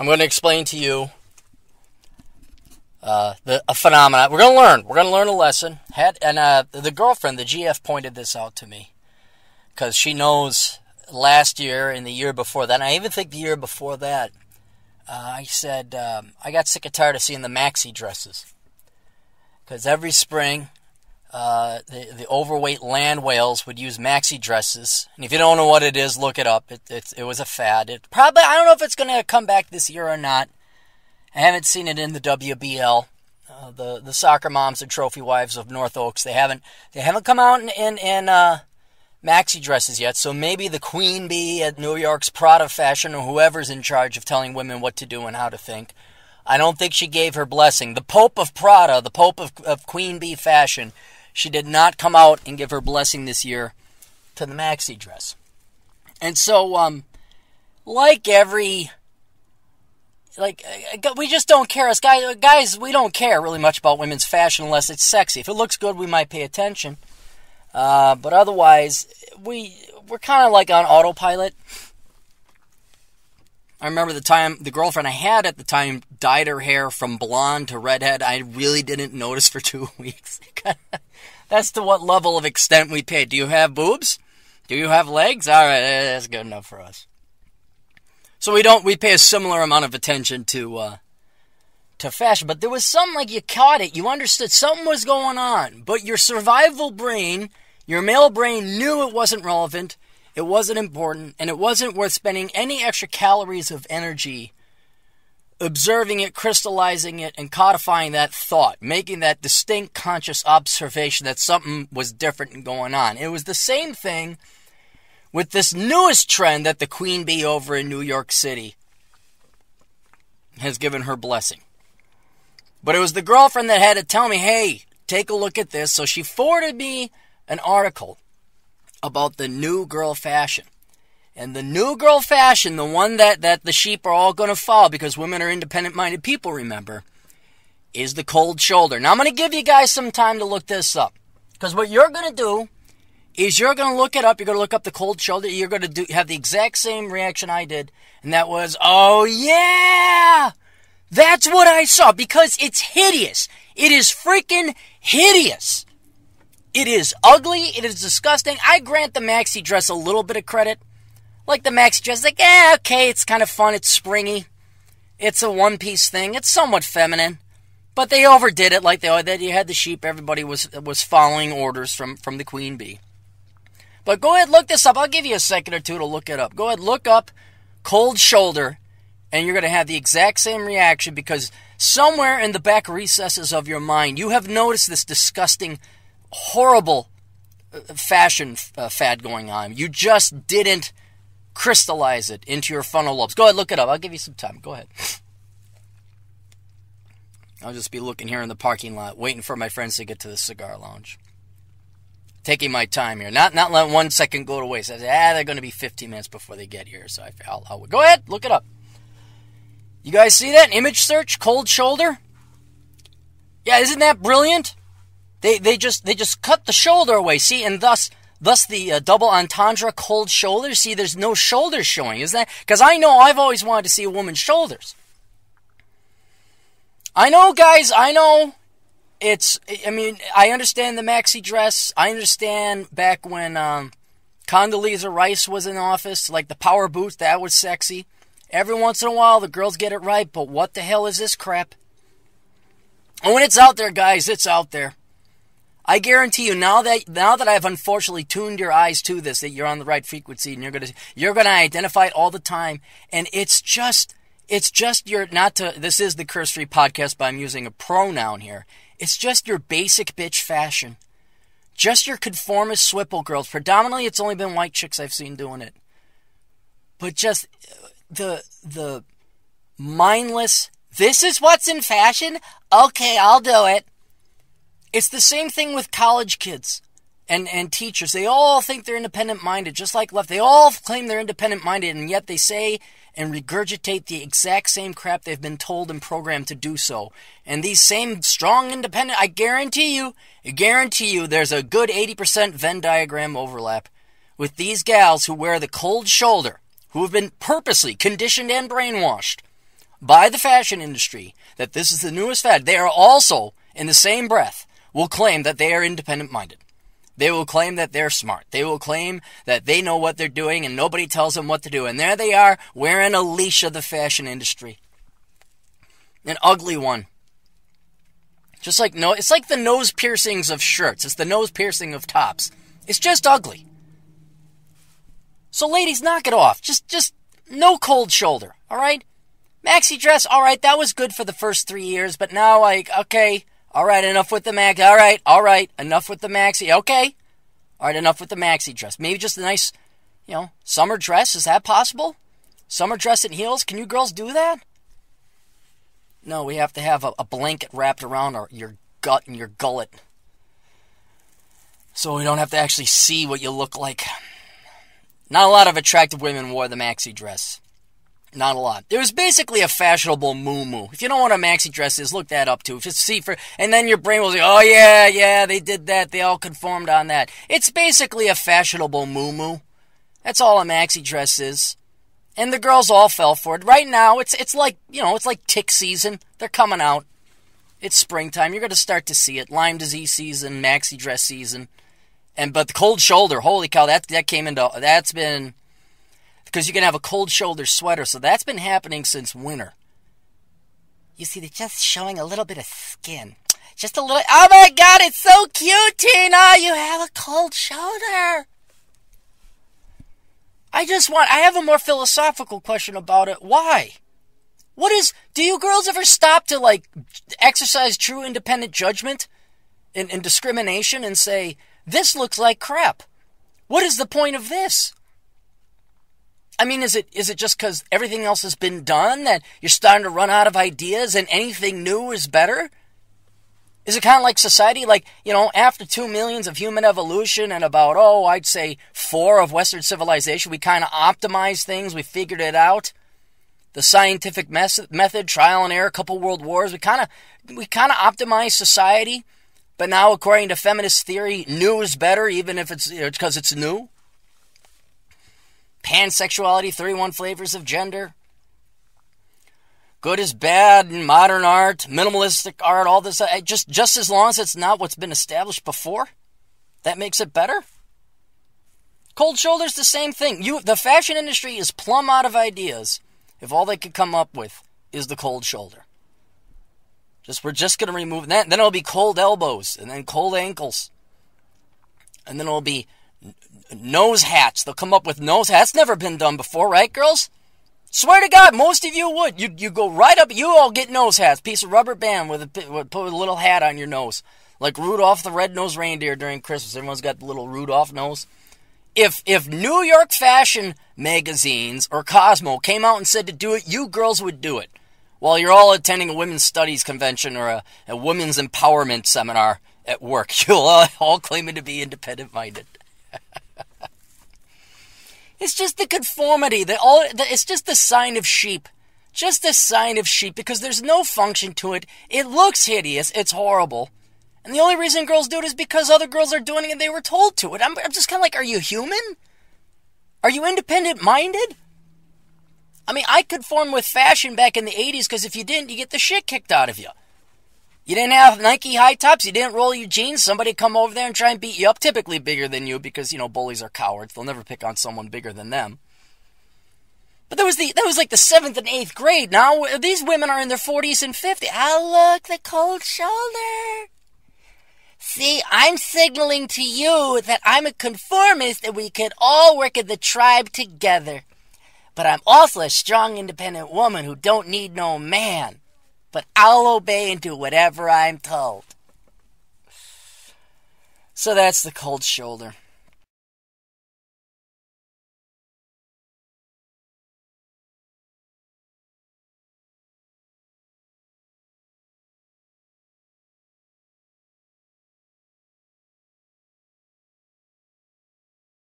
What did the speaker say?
I'm going to explain to you a phenomenon. We're going to learn. We're going to learn a lesson. The girlfriend, the GF, pointed this out to me because she knows last year and the year before that, and I even think the year before that, I said I got sick and tired of seeing the maxi dresses because every spring the overweight land whales would use maxi dresses, and if you don't know what it is, look it up. It was a fad. I don't know if it's going to come back this year or not. I haven't seen it in the WBL. The soccer moms and trophy wives of North Oaks, they haven't come out in maxi dresses yet. So maybe the queen bee at New York's Prada fashion, or whoever's in charge of telling women what to do and how to think, I don't think she gave her blessing. The Pope of Prada, the Pope of queen bee fashion, she did not come out and give her blessing this year to the maxi dress. And so, we just don't care. As guys, we don't care really much about women's fashion unless it's sexy. If it looks good, we might pay attention. But otherwise, we're kind of like on autopilot. I remember the girlfriend I had at the time dyed her hair from blonde to redhead. I really didn't notice for 2 weeks. That's to what level of extent we pay. Do you have boobs? Do you have legs? All right, that's good enough for us. So we pay a similar amount of attention to fashion. But there was something you caught it. You understood something was going on. But your survival brain, your male brain, knew it wasn't relevant, it wasn't important, and it wasn't worth spending any extra calories of energy observing it, crystallizing it, and codifying that thought, making that distinct conscious observation that something was different going on. It was the same thing with this newest trend that the queen bee over in New York City has given her blessing. But it was the girlfriend that had to tell me, hey, take a look at this. So she forwarded me an article about the new girl fashion. And the new girl fashion, the one that the sheep are all going to follow because women are independent-minded people, remember, is the cold shoulder. Now, I'm going to give you guys some time to look this up. Because what you're going to do is you're going to look it up. You're going to look up the cold shoulder. You're going to have the exact same reaction I did. And that was, oh, yeah! That's what I saw. Because it's hideous. It is freaking hideous. It is ugly. It is disgusting. I grant the maxi dress a little bit of credit. Like the maxi dress, okay, it's kind of fun. It's springy. It's a one-piece thing. It's somewhat feminine. But they overdid it like that. You had the sheep. Everybody was following orders from the queen bee. But go ahead, look this up. I'll give you a second or two to look it up. Go ahead, look up cold shoulder, and you're going to have the exact same reaction because somewhere in the back recesses of your mind, you have noticed this disgusting, horrible fashion fad going on. You just didn't crystallize it into your frontal lobes. Go ahead, look it up. I'll give you some time. Go ahead. I'll just be looking here in the parking lot, waiting for my friends to get to the cigar lounge. Taking my time here. Not letting 1 second go to waste. I said, they're going to be 15 minutes before they get here. So I'll go ahead, look it up. You guys see that? Image search, cold shoulder? Yeah, isn't that brilliant? They just cut the shoulder away. See, and thus the double entendre, cold shoulder. See, there's no shoulders showing. Is that? Because I know I've always wanted to see a woman's shoulders. I know, guys, I know. I understand the maxi dress. I understand back when Condoleezza Rice was in office, like the power boots, that was sexy. Every once in a while, the girls get it right, but what the hell is this crap? And when it's out there, guys, it's out there. I guarantee you, now that I've unfortunately tuned your eyes to this, that you're on the right frequency, and you're gonna identify it all the time, and it's just your, this is the curse-free podcast, but I'm using a pronoun here. It's just your basic bitch fashion. Just your conformist swipple girls. Predominantly, it's only been white chicks I've seen doing it. But just the mindless, this is what's in fashion? Okay, I'll do it. It's the same thing with college kids and teachers. They all think they're independent-minded, just like left. They all claim they're independent-minded, and yet they say and regurgitate the exact same crap they've been told and programmed to do so. And these same strong independent, I guarantee you, there's a good 80% Venn diagram overlap with these gals who wear the cold shoulder, who have been purposely conditioned and brainwashed by the fashion industry that this is the newest fad, they are also, in the same breath, will claim that they are independent-minded. They will claim that they're smart. They will claim that they know what they're doing and nobody tells them what to do. And there they are, wearing a leash of the fashion industry. An ugly one. Just like it's like the nose piercings of shirts. It's the nose piercing of tops. It's just ugly. So ladies, knock it off. Just no cold shoulder, all right? Maxi dress, all right, that was good for the first 3 years, but now, like, okay, all right, enough with the maxi. All right, enough with the maxi. Okay, all right, enough with the maxi dress. Maybe just a nice, summer dress. Is that possible? Summer dress and heels? Can you girls do that? No, we have to have a blanket wrapped around your gut and your gullet, so we don't have to actually see what you look like. Not a lot of attractive women wore the maxi dress. Not a lot. It was basically a fashionable moo-moo. If you don't know what a maxi dress is, look that up too. Just see and then your brain will say, oh yeah, they did that. They all conformed on that. It's basically a fashionable moo-moo. That's all a maxi dress is. And the girls all fell for it. Right now, it's like, it's like tick season. They're coming out. It's springtime. You're going to start to see it. Lyme disease season, maxi dress season. But the cold shoulder, holy cow, that's been, because you can have a cold shoulder sweater, so that's been happening since winter. You see, they're just showing a little bit of skin. Just a little, oh my God, it's so cute, Tina, you have a cold shoulder. I have a more philosophical question about it. Why? Do you girls ever stop to, exercise true independent judgment and discrimination and say, this looks like crap? What is the point of this? I mean, is it just because everything else has been done that you're starting to run out of ideas and anything new is better? Is it kind of like society? After 2 millions of human evolution and about, I'd say 4 of Western civilization, we kind of optimized things. We figured it out. The scientific method, trial and error, a couple world wars. We kind of optimized society. But now, according to feminist theory, new is better, even if it's because it's new. Pansexuality, 31 flavors of gender. Good is bad in modern art, minimalistic art, all this. Just as long as it's not what's been established before, that makes it better. Cold shoulder's the same thing. The fashion industry is plumb out of ideas if all they could come up with is the cold shoulder. We're just going to remove that. Then it'll be cold elbows, and then cold ankles. And then it'll be nose hats. They'll come up with nose hats. Never been done before, right, girls? Swear to God, most of you would. You go right up. You all get nose hats. Piece of rubber band put a little hat on your nose. Like Rudolph the Red-Nosed Reindeer during Christmas. Everyone's got the little Rudolph nose. If New York fashion magazines or Cosmo came out and said to do it, you girls would do it. While you're all attending a women's studies convention or a women's empowerment seminar at work, you'll all claiming to be independent-minded. It's just the conformity. It's just the sign of sheep. Just a sign of sheep because there's no function to it. It looks hideous. It's horrible. And the only reason girls do it is because other girls are doing it and they were told to it. I'm just kind of like, are you human? Are you independent-minded? I mean, I conformed with fashion back in the 80s because if you didn't, you get the shit kicked out of you. You didn't have Nike high tops. You didn't roll your jeans. Somebody come over there and try and beat you up, typically bigger than you because, bullies are cowards. They'll never pick on someone bigger than them. But that was like the 7th and 8th grade. Now, these women are in their 40s and 50s. Oh, look, the cold shoulder. See, I'm signaling to you that I'm a conformist and we can all work in the tribe together. But I'm also a strong, independent woman who don't need no man. But I'll obey and do whatever I'm told. So that's the cold shoulder.